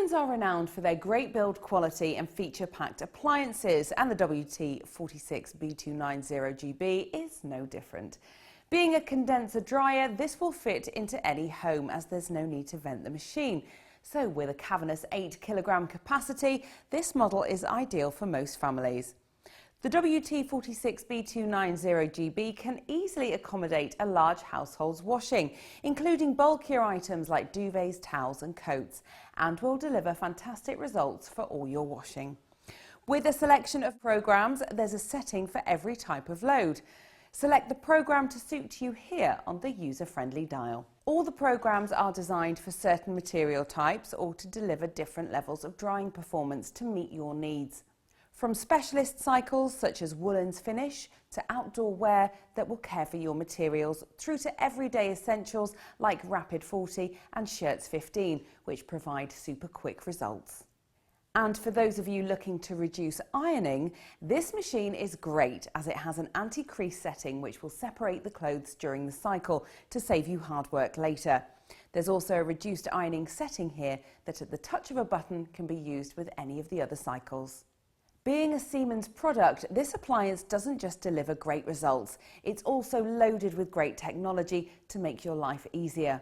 Siemens are renowned for their great build quality and feature-packed appliances, and the WT46 B2990GB is no different. Being a condenser dryer, this will fit into any home as there's no need to vent the machine. So with a cavernous 8 kg capacity, this model is ideal for most families. The WT46 B2990GB can easily accommodate a large household's washing, including bulkier items like duvets, towels and coats, and will deliver fantastic results for all your washing. With a selection of programs, there's a setting for every type of load. Select the program to suit you here on the user-friendly dial. All the programs are designed for certain material types or to deliver different levels of drying performance to meet your needs. From specialist cycles such as Woollens Finish to outdoor wear that will care for your materials, through to everyday essentials like Rapid 40 and Shirts 15, which provide super quick results. And for those of you looking to reduce ironing, this machine is great as it has an anti-crease setting which will separate the clothes during the cycle to save you hard work later. There's also a reduced ironing setting here that at the touch of a button can be used with any of the other cycles. Being a Siemens product, this appliance doesn't just deliver great results, it's also loaded with great technology to make your life easier.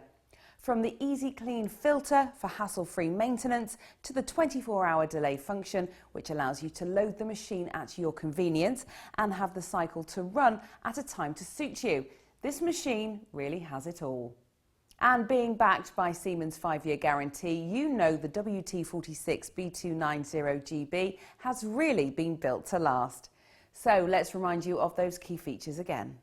From the EASYCLEAN filter for hassle-free maintenance to the 24-hour delay function, which allows you to load the machine at your convenience and have the cycle to run at a time to suit you. This machine really has it all. And being backed by Siemens' 5-year guarantee, you know the WT46 B2990GB has really been built to last. So let's remind you of those key features again.